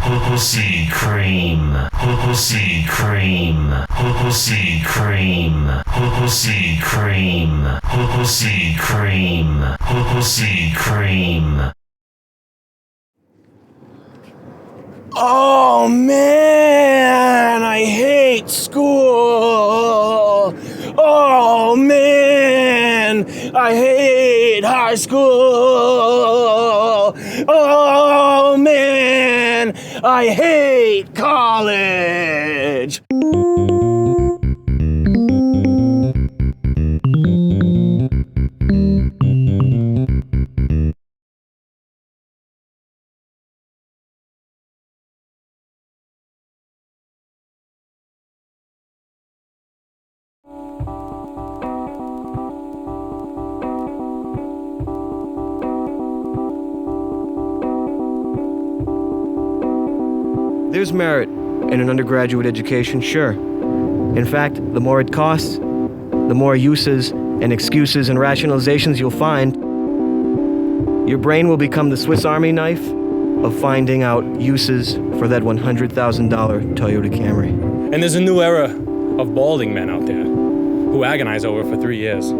Pussy cream. Pussy cream. Pussy cream. Pussy cream. Pussy cream. Pussy cream. Oh man, I hate school. Oh man, I hate high school. Oh man, I hate college. There's merit in an undergraduate education, sure. In fact, the more it costs, the more uses and excuses and rationalizations you'll find. Your brain will become the Swiss Army knife of finding out uses for that $100,000 Toyota Camry. And there's a new era of balding men out there who agonize over it for 3 years.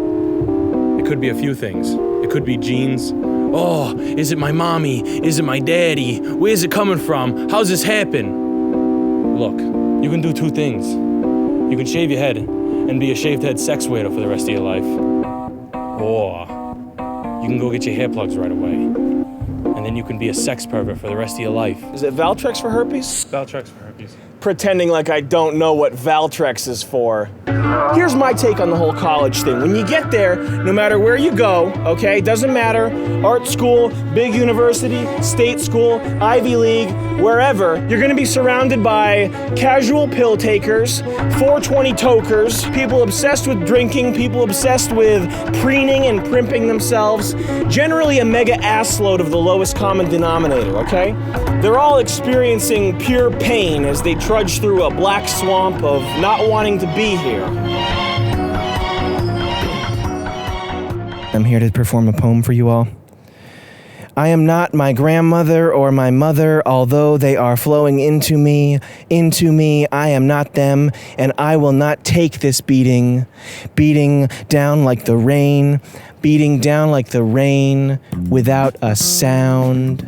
It could be a few things. It could be genes. Oh, is it my mommy? Is it my daddy? Where's it coming from? How's this happen? Look, you can do two things. You can shave your head and be a shaved head sex waiter for the rest of your life. Or you can go get your hair plugs right away. And then you can be a sex pervert for the rest of your life. Is it Valtrex for herpes? Valtrex for herpes. Pretending like I don't know what Valtrex is for. Here's my take on the whole college thing. When you get there, no matter where you go, okay, doesn't matter, art school, big university, state school, Ivy League, wherever, you're gonna be surrounded by casual pill takers, 420 tokers, people obsessed with drinking, people obsessed with preening and primping themselves, generally a mega ass load of the lowest common denominator, okay? They're all experiencing pure pain as they trudge through a black swamp of not wanting to be here. I'm here to perform a poem for you all. I am not my grandmother or my mother, although they are flowing into me. I am not them, and I will not take this beating down like the rain, without a sound.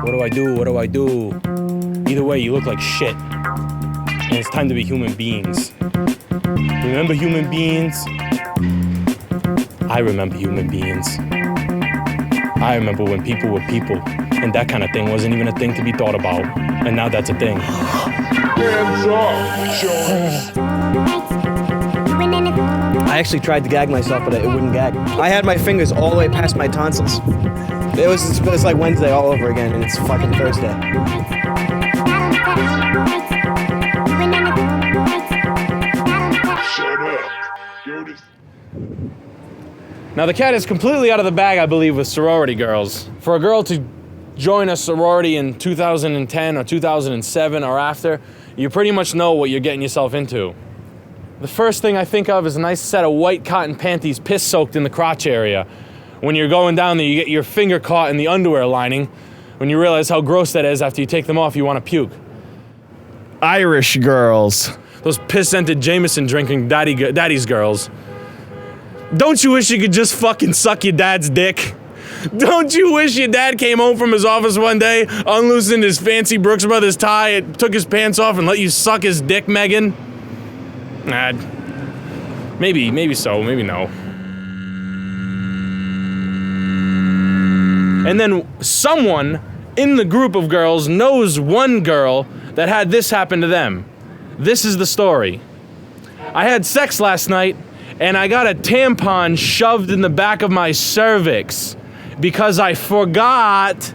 What do I do? Either way, you look like shit. And it's time to be human beings. Remember human beings? I remember human beings. I remember when people were people, and that kind of thing wasn't even a thing to be thought about. And now that's a thing. Hands up, Charols. I actually tried to gag myself, but it wouldn't gag. I had my fingers all the way past my tonsils. It was like Wednesday all over again, and it's fucking Thursday. Now the cat is completely out of the bag, I believe, with sorority girls. For a girl to join a sorority in 2010 or 2007 or after, you pretty much know what you're getting yourself into. The first thing I think of is a nice set of white cotton panties piss-soaked in the crotch area. When you're going down there, you get your finger caught in the underwear lining. When you realize how gross that is, after you take them off, you want to puke. Irish girls. Those piss-scented Jameson drinking daddy's girls. Don't you wish you could just fucking suck your dad's dick? Don't you wish your dad came home from his office one day, unloosened his fancy Brooks Brothers tie, took his pants off, and let you suck his dick, Megan? Nah, maybe so, maybe no. And then someone in the group of girls knows one girl that had this happen to them. This is the story. I had sex last night, and I got a tampon shoved in the back of my cervix because I forgot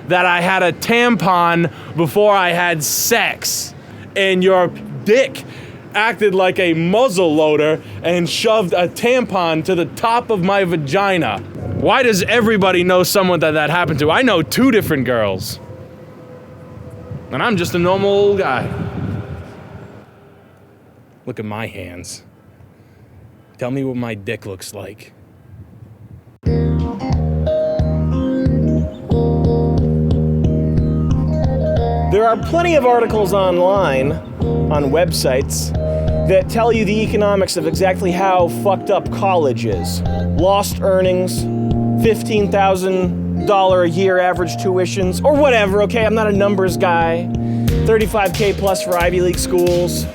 that I had a tampon before I had sex. And your dick acted like a muzzle loader and shoved a tampon to the top of my vagina. Why does everybody know someone that happened to? I know 2 different girls. And I'm just a normal old guy. Look at my hands. Tell me what my dick looks like. There are plenty of articles online, on websites, that tell you the economics of exactly how fucked up college is. Lost earnings, $15,000 a year average tuitions, or whatever, okay? I'm not a numbers guy. $35K plus for Ivy League schools.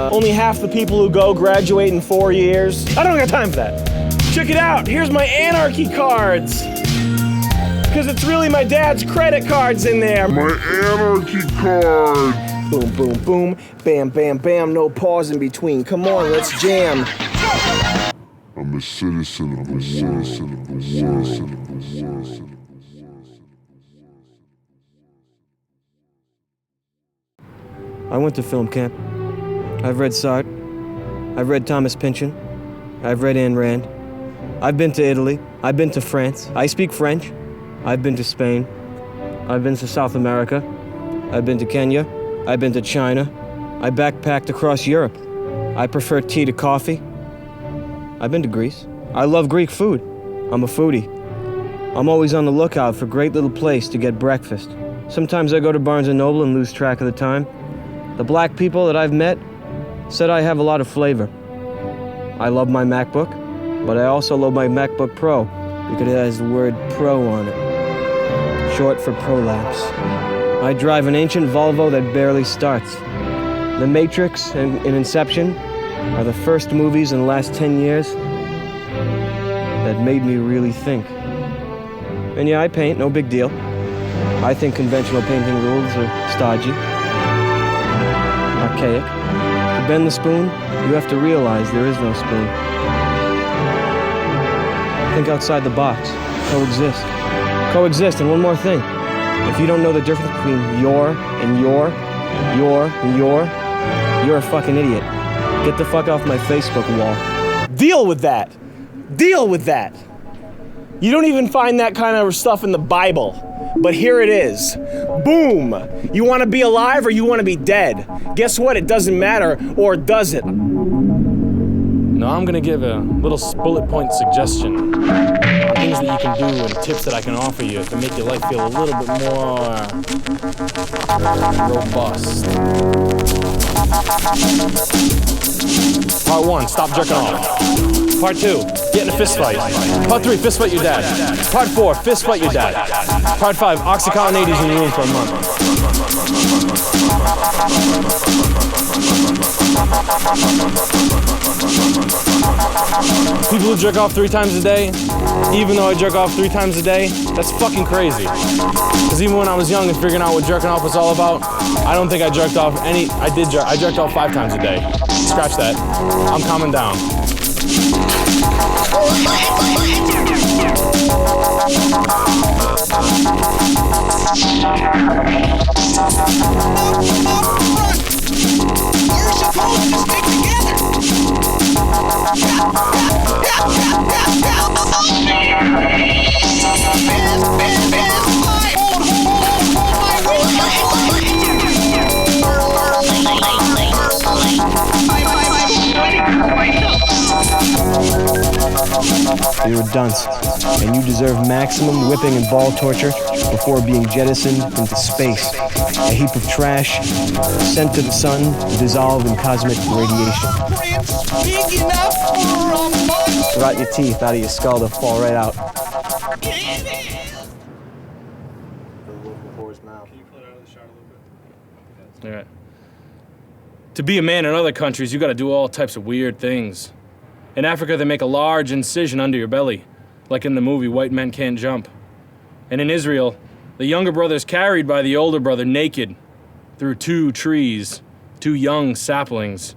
Only half the people who go graduate in 4 years. I don't got time for that. Check it out, here's my anarchy cards. Because it's really my dad's credit cards in there. My anarchy card. Boom, boom, boom, bam, bam, bam, no pause in between. Come on, let's jam. I'm a citizen of the world. I went to film camp. I've read Sartre. I've read Thomas Pynchon. I've read Ayn Rand. I've been to Italy. I've been to France. I speak French. I've been to Spain. I've been to South America. I've been to Kenya. I've been to China. I backpacked across Europe. I prefer tea to coffee. I've been to Greece. I love Greek food. I'm a foodie. I'm always on the lookout for a great little place to get breakfast. Sometimes I go to Barnes & Noble and lose track of the time. The black people that I've met said I have a lot of flavor. I love my MacBook, but I also love my MacBook Pro because it has the word Pro on it, short for prolapse. I drive an ancient Volvo that barely starts. The Matrix and Inception are the first movies in the last 10 years that made me really think. And yeah, I paint, no big deal. I think conventional painting rules are stodgy, archaic. To bend the spoon, you have to realize there is no spoon. Think outside the box. Coexist. Coexist, and one more thing. If you don't know the difference between your and your and you're a fucking idiot. Get the fuck off my Facebook wall. Deal with that. Deal with that. You don't even find that kind of stuff in the Bible. But here it is. Boom! You want to be alive or you want to be dead? Guess what? It doesn't matter, or does it? Now I'm gonna give a little bullet point suggestion. Things that you can do and tips that I can offer you to make your life feel a little bit more robust. Part 1, stop jerking off. Part 2, get in a fist fight. Part 3, fist fight your dad. Part 4, fist fight your dad. Part 5, Oxycontin 80s in your room for a month. People who jerk off 3 times a day, even though I jerk off 3 times a day, that's fucking crazy. Because even when I was young and figuring out what jerking off was all about, I don't think I jerked off any. I jerked off 5 times a day. Scratch that. I'm calming down. You're supposed to stick together. You're a dunce, and you deserve maximum whipping and ball torture before being jettisoned into space, a heap of trash sent to the sun to dissolve in cosmic radiation. Big enough for a monkey. Rot your teeth out of your skull, they'll fall right out. All right. To be a man in other countries, you gotta do all types of weird things. In Africa, they make a large incision under your belly, like in the movie White Men Can't Jump. And in Israel, the younger brother is carried by the older brother naked through 2 trees, 2 young saplings.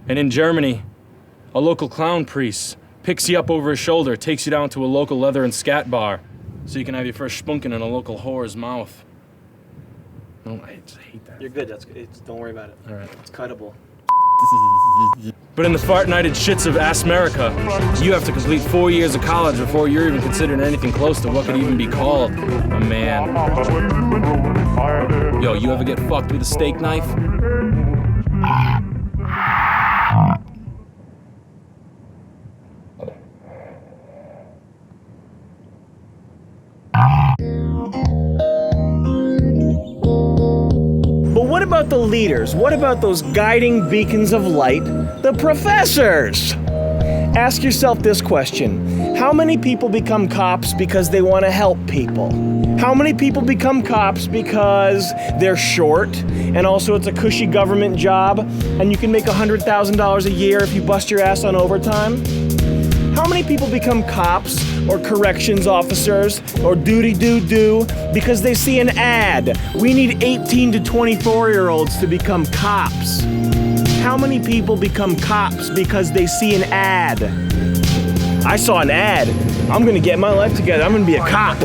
And in Germany, a local clown priest picks you up over his shoulder, takes you down to a local leather and scat bar, so you can have your first spunkin' in a local whore's mouth. Oh, I just hate that. You're good. Don't worry about it. All right. It's cuttable. But in the fart-nighted shits of America, you have to complete 4 years of college before you're even considered anything close to what could even be called a man. Yo, you ever get fucked with a steak knife? leaders? What about those guiding beacons of light, the professors? Ask yourself this question. How many people become cops because they want to help people? How many people become cops because they're short and also it's a cushy government job and you can make $100,000 a year if you bust your ass on overtime? How many people become cops or corrections officers or doody-doo-doo because they see an ad? We need 18 to 24-year-olds to become cops. How many people become cops because they see an ad? I saw an ad. I'm gonna get my life together. I'm gonna be a cop.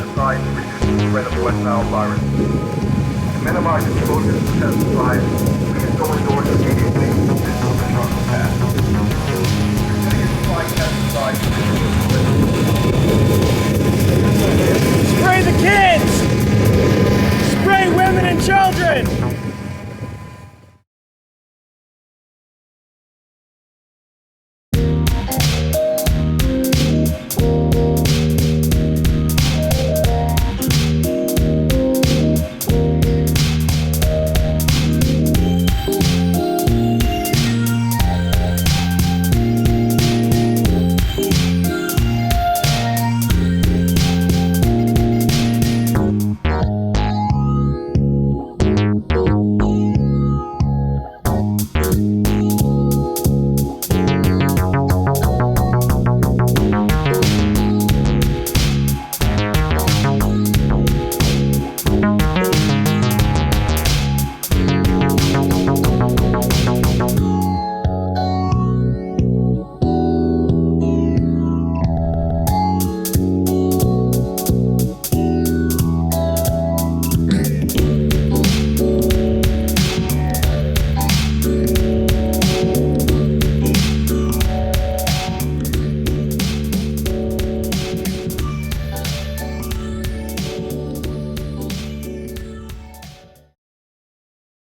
Minimize exposure to pesticide. Please go indoors immediately.